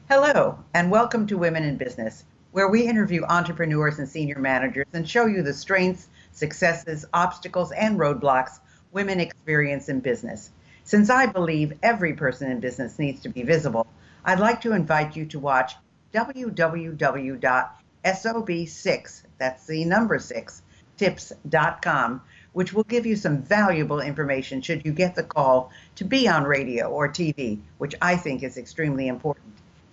Hello, and welcome to Women in Business, where we interview entrepreneurs and senior managers and show you the strengths, successes, obstacles, and roadblocks women experience in business. Since I believe every person in business needs to be visible, I'd like to invite you to watch www.sob6, that's the number 6, tips.com, which will give you some valuable information should you get the call to be on radio or TV, which I think is extremely important.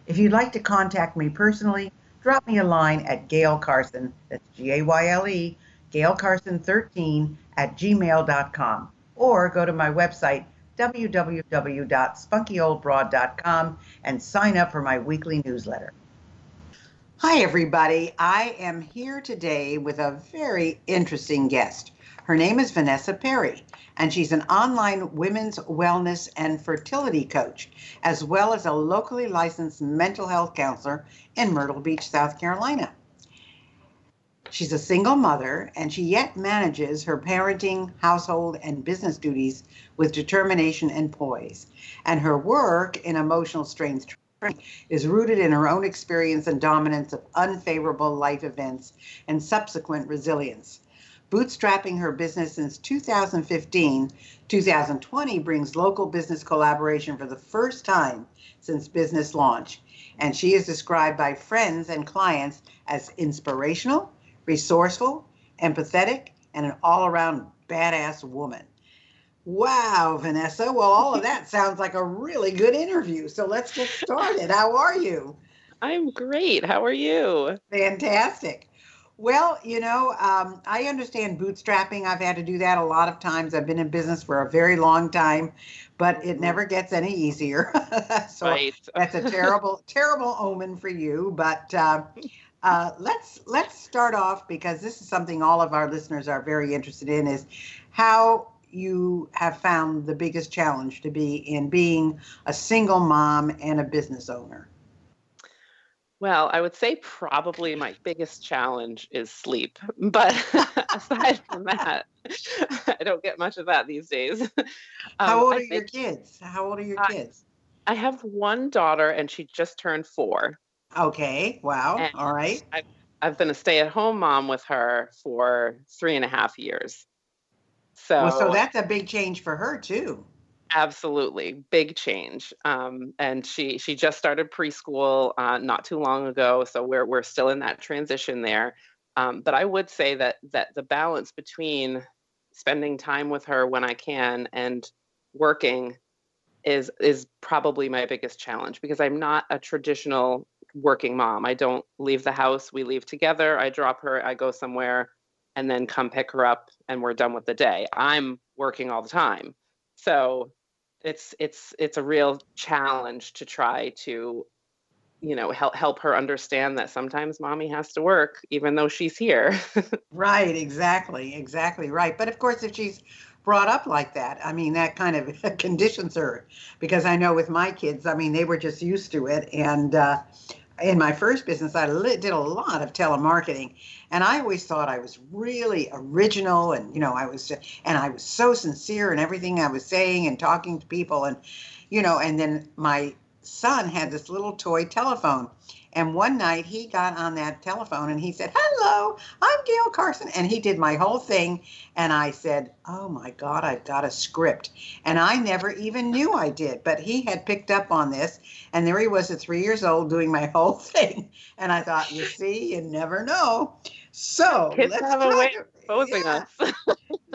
If you'd like to contact me personally, drop me a line at Gayle Carson, that's Gayle, Gayle Carson 13 at gmail.com, or go to my website, www.spunkyoldbroad.com, and sign up for my weekly newsletter. Hi, everybody. I am here today with a very interesting guest. Her name is Vanessa Perry, and she's an online women's wellness and fertility coach, as well as a locally licensed mental health counselor in Myrtle Beach, South Carolina. She's a single mother, and she yet manages her parenting, household, and business duties with determination and poise. And her work in emotional strength training is rooted in her own experience and dominance of unfavorable life events and subsequent resilience. Bootstrapping her business since 2015, 2020 brings local business collaboration for the first time since business launch. And she is described by friends and clients as inspirational, resourceful, empathetic, and an all-around badass woman. Wow, Vanessa. Well, all of that sounds like a really good interview. So let's get started. How are you? I'm great. How are you? Fantastic. Well, I understand bootstrapping. I've had to do that a lot of times. I've been in business for a very long time, but it never gets any easier. So Right. that's a terrible, terrible omen for you. But let's start off, because this is something all of our listeners are very interested in, is how you have found the biggest challenge to be in being a single mom and a business owner. Well, I would say probably my biggest challenge is sleep. But aside from that, I don't get much of that these days. How old I are your think kids? How old are your I, kids? I have one daughter and she just turned 4. Okay. Wow. And All right. I've, I've been a stay-at-home mom with her for 3.5 years. Well, so So that's a big change for her too. absolutely, big change. And she just started preschool not too long ago, so we're still in that transition there. But I would say that the balance between spending time with her when I can and working is probably my biggest challenge, because I'm not a traditional working mom. I don't leave the house. We leave together. I drop her. I go somewhere, and then come pick her up, and we're done with the day. I'm working all the time, so it's a real challenge to try to help her understand that sometimes mommy has to work even though she's here. Right, exactly right. But of course, if she's brought up like that, I mean, that kind of conditions her. Because I know with my kids, I mean, they were just used to it. And in my first business, I did a lot of telemarketing, and I always thought I was really original, and I was so sincere in everything I was saying and talking to people, and and then my son had this little toy telephone. And one night he got on that telephone and he said, "Hello, I'm Gayle Carson." And he did my whole thing. And I said, "Oh my God, I've got a script." And I never even knew I did, but he had picked up on this. And there he was at 3 years old doing my whole thing. And I thought, you see, you never know. So Kids let's have a way talk. of exposing Yeah. us.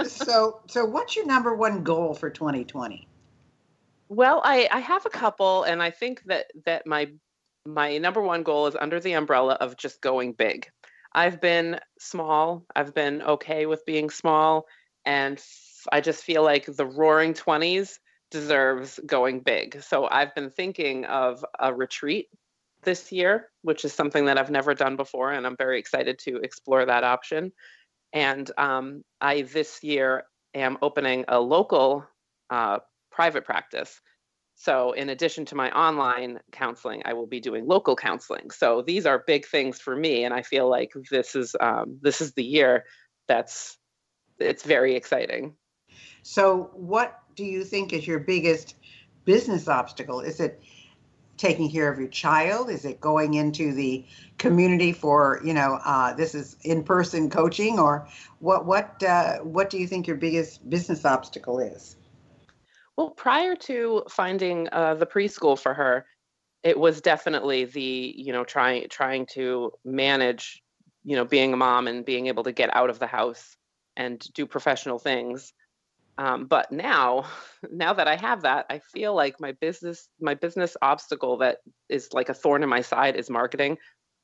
So what's your number one goal for 2020? Well, I have a couple, and I think that my number one goal is under the umbrella of just going big. I've been small. I've been okay with being small, and I just feel like the Roaring Twenties deserves going big. So I've been thinking of a retreat this year, which is something that I've never done before, and I'm very excited to explore that option. And I this year am opening a local uh, private practice. So, in addition to my online counseling, I will be doing local counseling. So, these are big things for me, and I feel like this is the year that's it's very exciting. So what do you think is your biggest business obstacle? Is it taking care of your child? Is it going into the community for, this is in-person coaching, or what do you think your biggest business obstacle is? Well, prior to finding the preschool for her, it was definitely the, trying to manage, being a mom and being able to get out of the house and do professional things. But now, now that I have that, I feel like my business obstacle that is like a thorn in my side is marketing.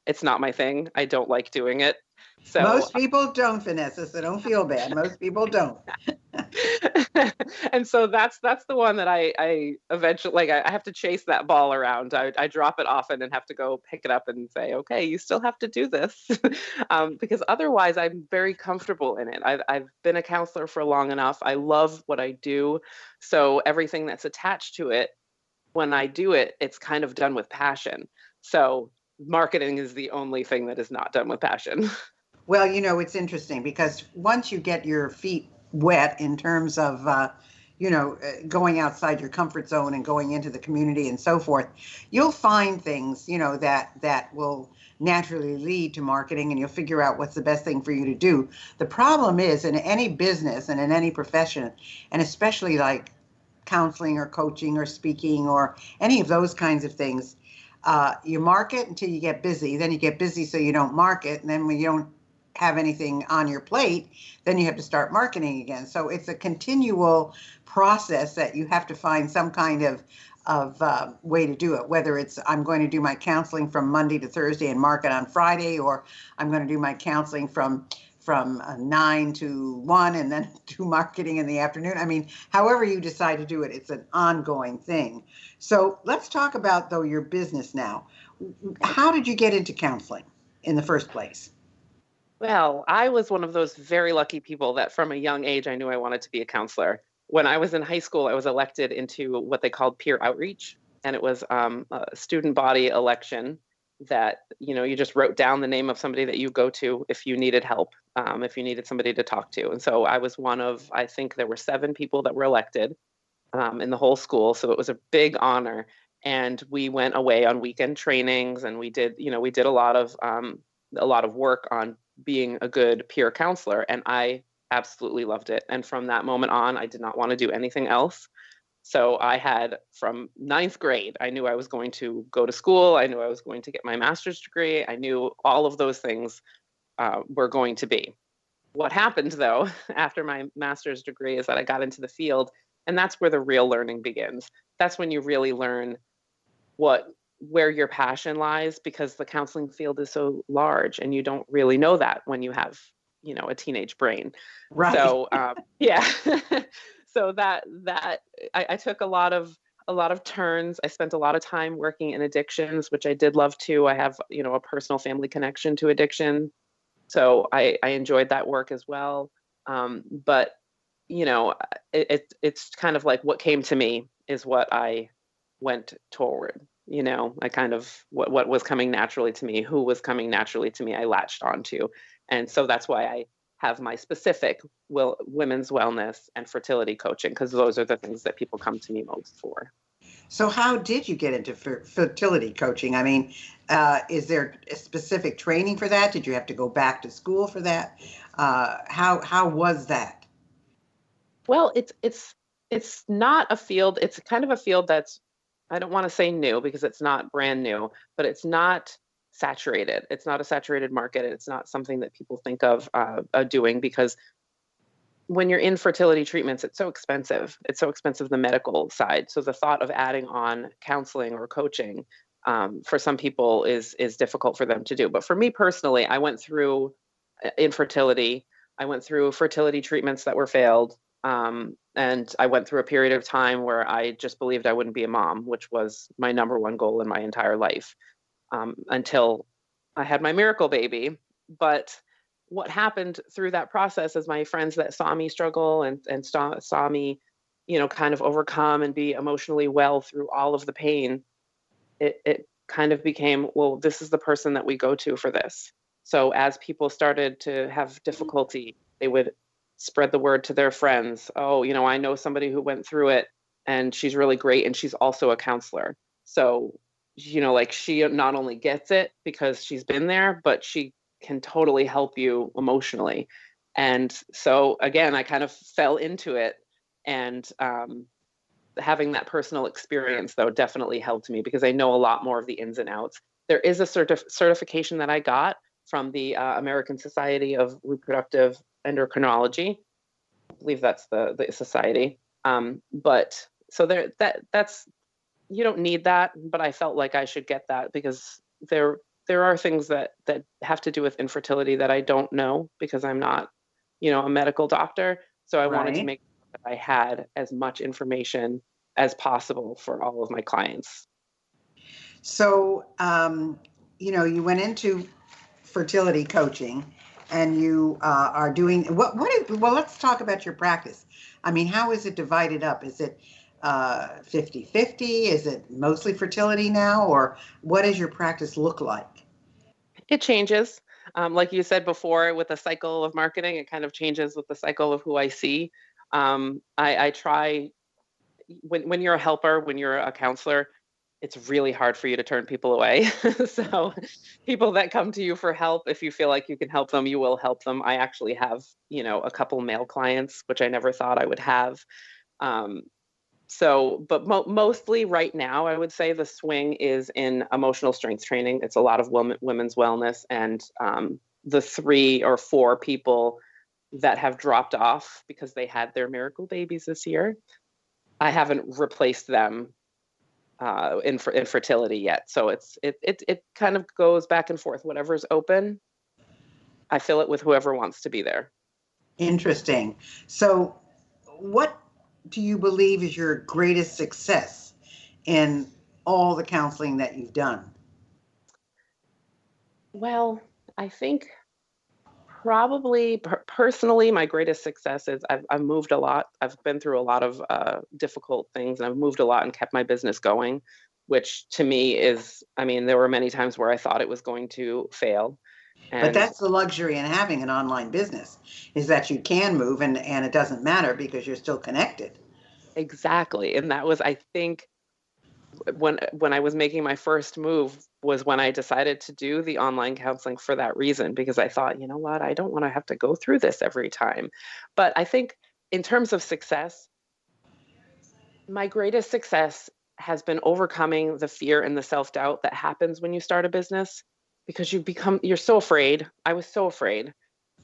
It's not my thing. I don't like doing it. So Most people don't, Vanessa, so don't feel bad. Most people don't. and so that's the one that I eventually, like, I have to chase that ball around. I drop it often and have to go pick it up and say, okay, you still have to do this. Because otherwise I'm very comfortable in it. I've been a counselor for long enough. I love what I do. So everything that's attached to it, when I do it, it's kind of done with passion. So marketing is the only thing that is not done with passion. Well, it's interesting because once you get your feet wet in terms of, going outside your comfort zone and going into the community and so forth, you'll find things, that will naturally lead to marketing, and you'll figure out what's the best thing for you to do. The problem is in any business and in any profession, and especially like counseling or coaching or speaking or any of those kinds of things, you market until you get busy. Then you get busy so you don't market. And then when you don't have anything on your plate, then you have to start marketing again. So it's a continual process that you have to find some kind of way to do it, whether it's I'm going to do my counseling from Monday to Thursday and market on Friday, or I'm going to do my counseling from 9 to 1 and then do marketing in the afternoon. I mean, however you decide to do it, it's an ongoing thing. So let's talk about, though, your business now. How did you get into counseling in the first place? Well, I was one of those very lucky people that from a young age, I knew I wanted to be a counselor. When I was in high school, I was elected into what they called peer outreach, and it was a student body election that, you just wrote down the name of somebody that you go to if you needed help, if you needed somebody to talk to. And so I was one of, I think there were 7 people that were elected in the whole school. So it was a big honor. And we went away on weekend trainings, and we did a lot of work on being a good peer counselor, and I absolutely loved it. And from that moment on, I did not want to do anything else. So I had, from ninth grade, I knew I was going to go to school. I knew I was going to get my master's degree. I knew all of those things were going to be. What happened, though, after my master's degree is that I got into the field, and that's where the real learning begins. That's when you really learn where your passion lies, because the counseling field is so large and you don't really know that when you have, a teenage brain. Right. So yeah. So that I took a lot of turns. I spent a lot of time working in addictions, which I did love too. I have, a personal family connection to addiction. So I enjoyed that work as well. But it's kind of like what came to me is what I went toward. I kind of what was coming naturally to me, who was coming naturally to me, I latched onto. And so that's why I have my specific women's wellness and fertility coaching, because those are the things that people come to me most for. So how did you get into fertility coaching? I mean, is there a specific training for that? Did you have to go back to school for that? How was that? Well, it's not a field. It's kind of a field that's, I don't want to say new because it's not brand new, but it's not saturated. It's not a saturated market. It's not something that people think of doing, because when you're in fertility treatments, it's so expensive. It's so expensive, the medical side. So the thought of adding on counseling or coaching for some people is difficult for them to do. But for me personally, I went through infertility. I went through fertility treatments that were failed. And I went through a period of time where I just believed I wouldn't be a mom, which was my number one goal in my entire life, until I had my miracle baby. But what happened through that process is my friends that saw me struggle and saw me, kind of overcome and be emotionally well through all of the pain, it kind of became, well, this is the person that we go to for this. So as people started to have difficulty, they would spread the word to their friends. Oh, I know somebody who went through it and she's really great and she's also a counselor. So like she not only gets it because she's been there, but she can totally help you emotionally. And so again, I kind of fell into it, and having that personal experience though definitely helped me because I know a lot more of the ins and outs. There is a certification that I got from the American Society of Reproductive Endocrinology. I believe that's the society. But so that's, you don't need that, but I felt like I should get that because there are things that have to do with infertility that I don't know because I'm not, a medical doctor. So I wanted to Right. make sure that I had as much information as possible for all of my clients. So, you went into fertility coaching and you are doing well, let's talk about your practice. I mean, how is it divided up? Is it 50-50? Is it mostly fertility now? Or what does your practice look like? It changes. Like you said before, with the cycle of marketing, it kind of changes with the cycle of who I see. I try when you're a helper, when you're a counselor, it's really hard for you to turn people away. So people that come to you for help, if you feel like you can help them, you will help them. I actually have, a couple male clients, which I never thought I would have. Um, but mostly right now, I would say the swing is in emotional strength training. It's a lot of women's wellness, and the 3 or 4 people that have dropped off because they had their miracle babies this year, I haven't replaced them in fertility yet. So it kind of goes back and forth. Whatever's open, I fill it with whoever wants to be there. Interesting. So, what do you believe is your greatest success in all the counseling that you've done? Well, I think probably personally, my greatest success is I've moved a lot. I've been through a lot of difficult things, and I've moved a lot and kept my business going, which to me is, I mean, there were many times where I thought it was going to fail. But And that's the luxury in having an online business is that you can move and it doesn't matter because you're still connected. exactly. And that was, I think, when I was making my first move was when I decided to do the online counseling for that reason, because I thought, you know what, I don't want to have to go through this every time. But I think in terms of success, my greatest success has been overcoming the fear and the self-doubt that happens when you start a business, because you're so afraid. I was so afraid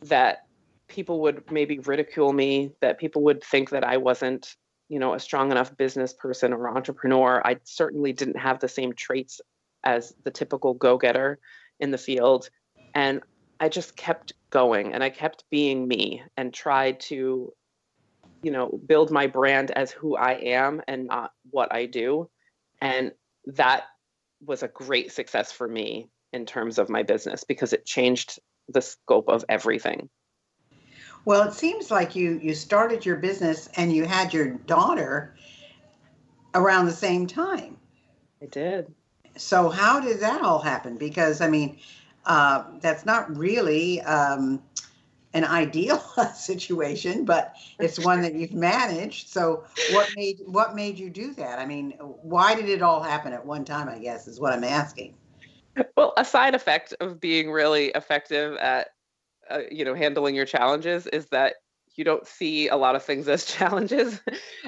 that people would maybe ridicule me, that people would think that I wasn't, a strong enough business person or entrepreneur. I certainly didn't have the same traits as the typical go-getter in the field. And I just kept going and I kept being me and tried to, build my brand as who I am and not what I do. And that was a great success for me in terms of my business because it changed the scope of everything. Well, it seems like you started your business and you had your daughter around the same time. I did. So how did that all happen? Because I mean, that's not really an ideal situation, but it's one that you've managed. So what made you do that? I mean, why did it all happen at one time, I guess, is what I'm asking. Well, a side effect of being really effective at, handling your challenges is that you don't see a lot of things as challenges.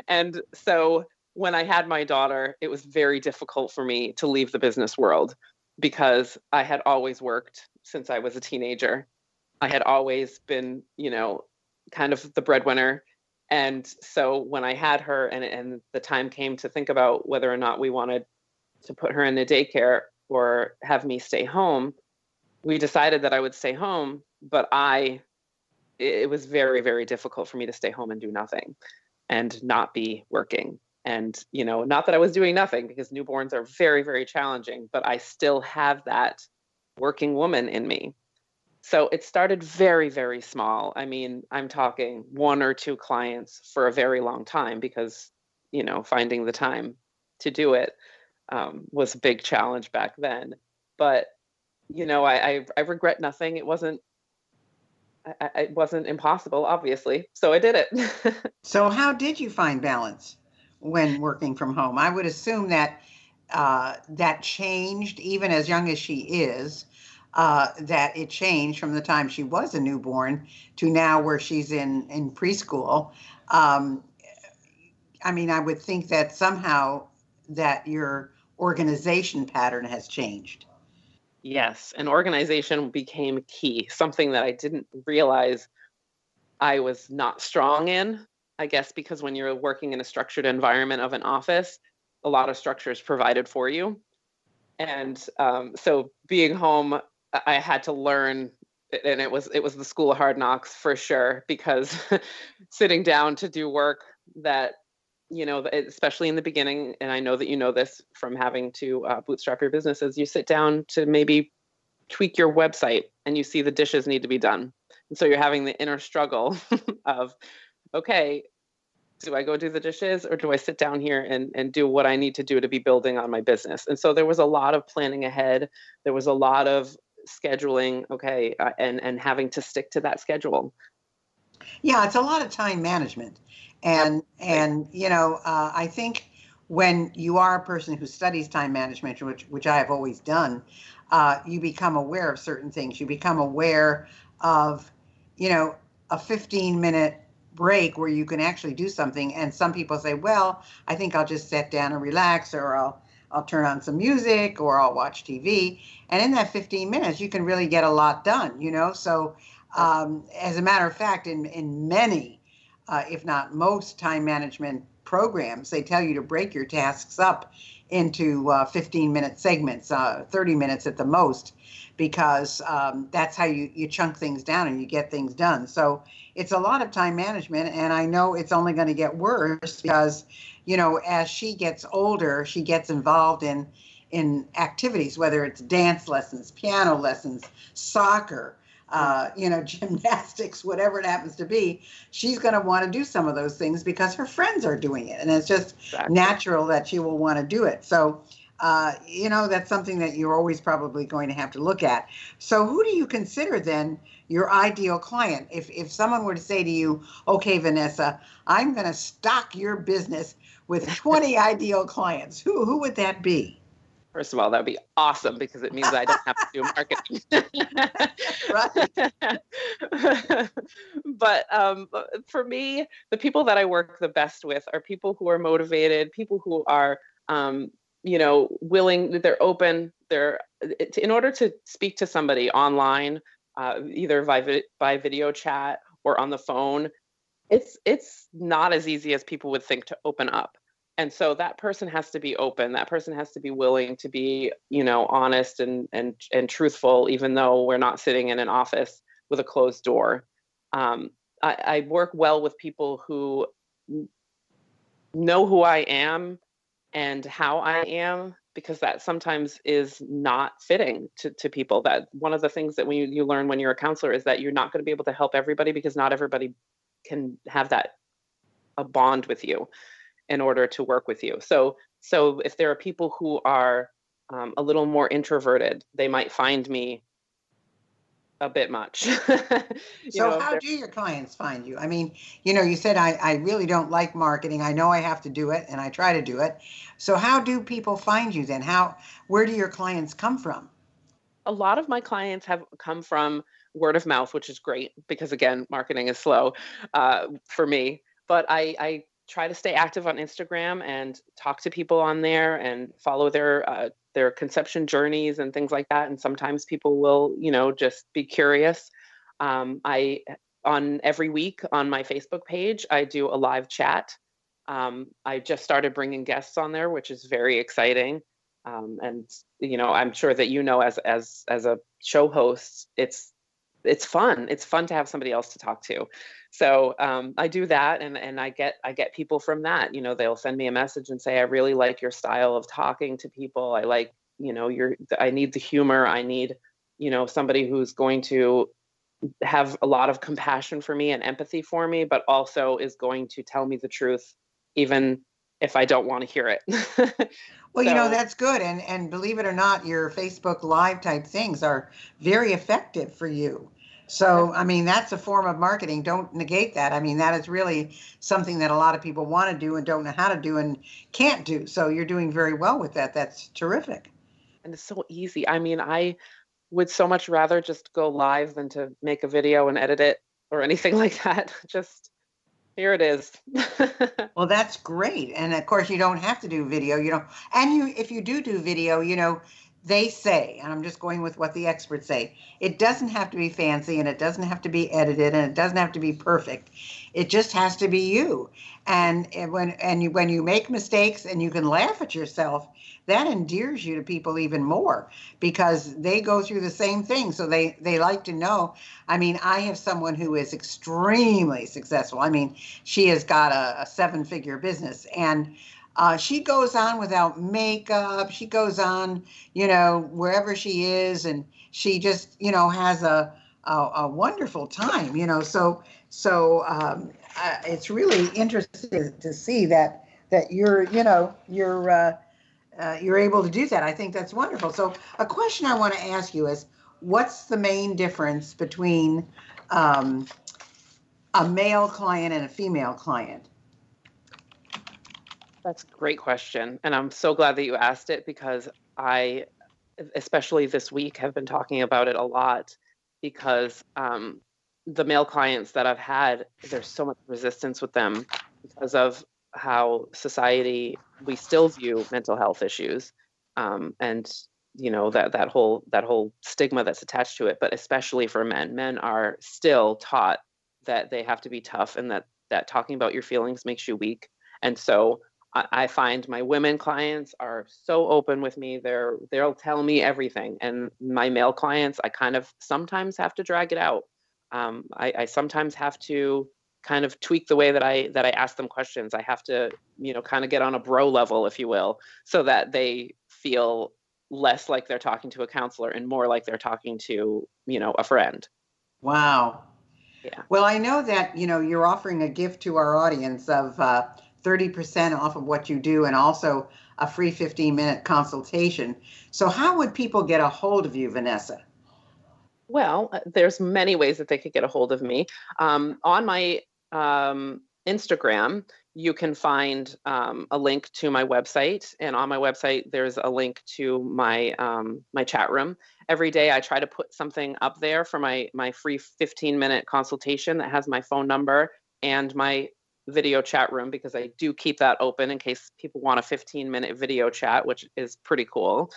And so when I had my daughter, it was very difficult for me to leave the business world because I had always worked since I was a teenager. I had always been, kind of the breadwinner. And so when I had her and the time came to think about whether or not we wanted to put her in a daycare or have me stay home, we decided that I would stay home, but it was very, very difficult for me to stay home and do nothing and not be working. And, not that I was doing nothing because newborns are very, very challenging, but I still have that working woman in me. So it started very, very small. I mean, I'm talking 1 or 2 clients for a very long time because, finding the time to do it was a big challenge back then. But, I regret nothing. It wasn't impossible, obviously. So I did it. So how did you find balance when working from home? I would assume that that changed even as young as she is, that it changed from the time she was a newborn to now where she's in preschool. Um, I mean, I would think that somehow that your organization pattern has changed. Yes, and organization became key, something that I didn't realize I was not strong in. I guess because when you're working in a structured environment of an office, a lot of structure is provided for you. And so being home, I had to learn, and it was the school of hard knocks for sure, because sitting down to do work that, especially in the beginning, and I know that you know this from having to bootstrap your businesses, you sit down to maybe tweak your website and you see the dishes need to be done. And so you're having the inner struggle of, okay, do I go do the dishes or do I sit down here and do what I need to do to be building on my business? And so there was a lot of planning ahead. There was a lot of scheduling, okay, and having to stick to that schedule. Yeah, it's a lot of time management. And I think when you are a person who studies time management, which I have always done, you become aware of certain things. You become aware of, a 15-minute break where you can actually do something. And some people say, well, I think I'll just sit down and relax, or I'll turn on some music, or I'll watch TV. And in that 15 minutes, you can really get a lot done. So as a matter of fact, in many, if not most, time management programs, they tell you to break your tasks up into 15-minute segments, 30 minutes at the most, because that's how you chunk things down and you get things done. So it's a lot of time management, and I know it's only going to get worse because, as she gets older, she gets involved in activities, whether it's dance lessons, piano lessons, soccer, gymnastics, whatever it happens to be. She's going to want to do some of those things because her friends are doing it. And it's just natural that she will want to do it. So, that's something that you're always probably going to have to look at. So who do you consider then your ideal client? If someone were to say to you, okay, Vanessa, I'm going to stock your business with 20 ideal clients, who would that be? First of all, that would be awesome because it means I don't have to do marketing. But for me, the people that I work the best with are people who are motivated, people who are, willing, they're open. In order to speak to somebody online, either by video chat or on the phone, it's not as easy as people would think to open up. And so that person has to be open. That person has to be willing to be, honest and truthful, even though we're not sitting in an office with a closed door. I work well with people who know who I am and how I am, because that sometimes is not fitting to people. That one of the things that you learn when you're a counselor is that you're not going to be able to help everybody, because not everybody can have a bond with you in order to work with you. So if there are people who are a little more introverted, they might find me a bit much. So how do your clients find you? I mean, you said I really don't like marketing. I know I have to do it and I try to do it. So how do people find you then? Where do your clients come from? A lot of my clients have come from word of mouth, which is great because, again, marketing is slow for me. But I try to stay active on Instagram and talk to people on there and follow their conception journeys and things like that. And sometimes people will, just be curious. On every week on my Facebook page, I do a live chat. I just started bringing guests on there, which is very exciting. And I'm sure that as a show host, it's fun. It's fun to have somebody else to talk to. So I do that, and I get people from that. They'll send me a message and say, I really like your style of talking to people. I like, I need the humor. I need, somebody who's going to have a lot of compassion for me and empathy for me, but also is going to tell me the truth, even if I don't want to hear it. Well, that's good. And believe it or not, your Facebook Live type things are very effective for you. So, I mean, that's a form of marketing. Don't negate that. I mean, that is really something that a lot of people want to do and don't know how to do and can't do. So you're doing very well with that. That's terrific. And it's so easy. I mean, I would so much rather just go live than to make a video and edit it or anything like that. Just here it is. Well, that's great. And of course, you don't have to do video, and if you do video, they say, and I'm just going with what the experts say, it doesn't have to be fancy and it doesn't have to be edited and it doesn't have to be perfect. It just has to be you. And when you make mistakes and you can laugh at yourself, that endears you to people even more because they go through the same thing. So they like to know. I mean, I have someone who is extremely successful. I mean, she has got a 7-figure business and she goes on without makeup. She goes on, wherever she is, and she just, has a wonderful time, it's really interesting to see that you're able to do that. I think that's wonderful. So a question I want to ask you is, what's the main difference between a male client and a female client? That's a great question. And I'm so glad that you asked it because I, especially this week, have been talking about it a lot because the male clients that I've had, there's so much resistance with them because of how society, we still view mental health issues and that whole stigma that's attached to it. But especially for men are still taught that they have to be tough and that talking about your feelings makes you weak. And so I find my women clients are so open with me. They'll tell me everything. And my male clients, I kind of sometimes have to drag it out. I sometimes have to kind of tweak the way that I ask them questions. I have to, kind of get on a bro level, if you will, so that they feel less like they're talking to a counselor and more like they're talking to, a friend. Wow. Yeah. Well, I know that, you're offering a gift to our audience of 30% off of what you do and also a free 15-minute consultation. So how would people get a hold of you, Vanessa? Well, there's many ways that they could get a hold of me. On my Instagram, you can find a link to my website, and on my website, there's a link to my my chat room. Every day, I try to put something up there for my free 15-minute consultation that has my phone number and my video chat room because I do keep that open in case people want a 15-minute video chat, which is pretty cool.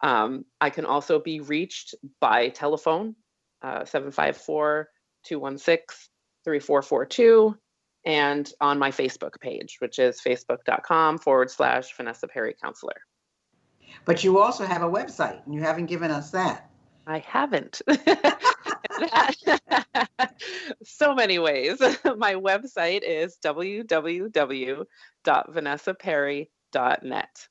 I can also be reached by telephone, 754-216-3442, and on my Facebook page, which is facebook.com/Vanessa Perry Counselor. But you also have a website, and you haven't given us that. I haven't. So many ways. My website is www.vanessaperry.net.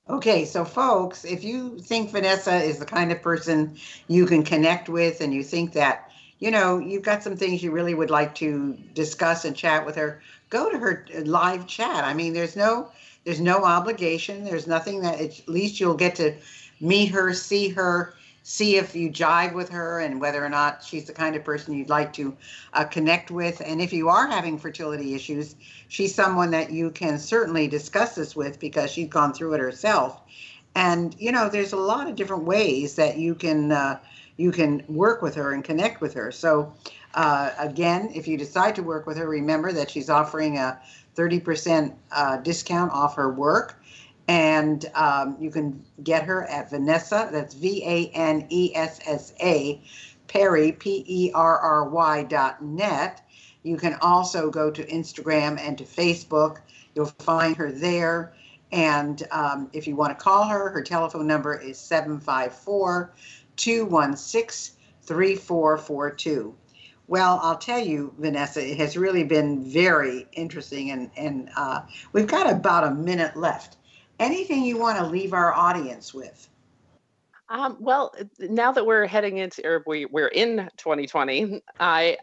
Okay, so folks, if you think Vanessa is the kind of person you can connect with and you think that, you've got some things you really would like to discuss and chat with her, go to her live chat. I mean, there's no obligation. There's nothing that at least you'll get to meet her, see if you jive with her and whether or not she's the kind of person you'd like to connect with. And if you are having fertility issues, she's someone that you can certainly discuss this with because she's gone through it herself. And, there's a lot of different ways that you can work with her and connect with her. So, again, if you decide to work with her, remember that she's offering a 30% discount off her work. And you can get her at Vanessa, that's VANESSA, Perry, PERRY.net. You can also go to Instagram and to Facebook. You'll find her there. And if you want to call her, her telephone number is 754-216-3442. Well, I'll tell you, Vanessa, it has really been very interesting. And we've got about a minute left. Anything you want to leave our audience with? Well, now that we're heading into, or we're in 2020, I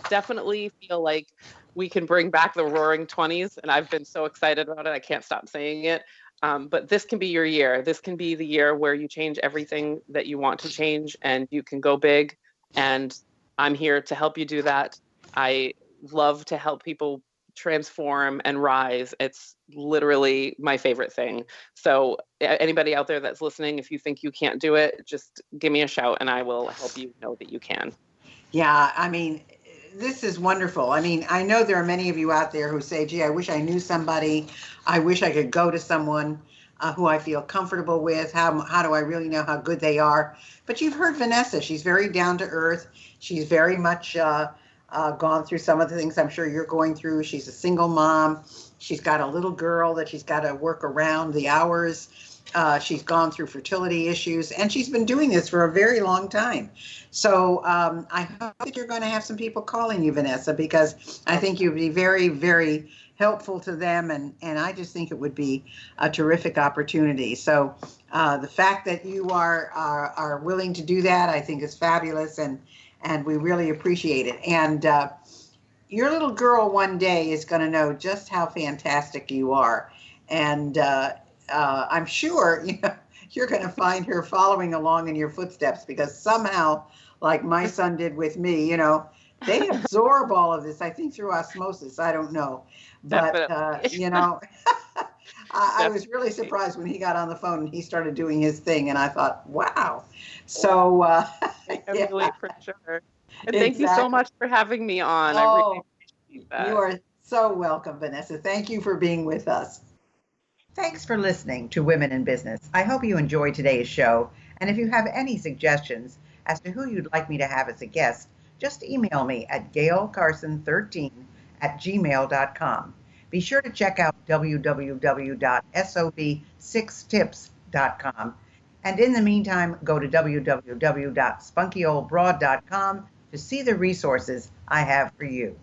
definitely feel like we can bring back the roaring 20s, and I've been so excited about it. I can't stop saying it. But this can be your year. This can be the year where you change everything that you want to change, and you can go big and I'm here to help you do that. I love to help people transform and rise. It's literally my favorite thing. So anybody out there that's listening, if you think you can't do it, just give me a shout and I will help you know that you can. Yeah, I mean, this is wonderful. I mean, I know there are many of you out there who say, gee, I wish I knew somebody. I wish I could go to someone who I feel comfortable with. How do I really know how good they are? But you've heard Vanessa. She's very down to earth. She's very much gone through some of the things I'm sure you're going through. She's a single mom. She's got a little girl that she's got to work around the hours. She's gone through fertility issues, and she's been doing this for a very long time. So I hope that you're going to have some people calling you, Vanessa, because I think you'd be very, very helpful to them, and I just think it would be a terrific opportunity. So the fact that you are willing to do that, I think is fabulous, and we really appreciate it. And your little girl one day is going to know just how fantastic you are, and I'm sure you're going to find her following along in your footsteps, because somehow, like my son did with me, they absorb all of this, I think, through osmosis. I don't know. But, I was really surprised when he got on the phone and he started doing his thing. And I thought, wow. So, Emily, for sure. And thank you so much for having me on. Oh, I really appreciate that. You are so welcome, Vanessa. Thank you for being with us. Thanks for listening to Women in Business. I hope you enjoyed today's show. And if you have any suggestions as to who you'd like me to have as a guest, just email me at gaylecarson13@gmail.com. Be sure to check out www.sob6tips.com. And in the meantime, go to www.spunkyoldbroad.com to see the resources I have for you.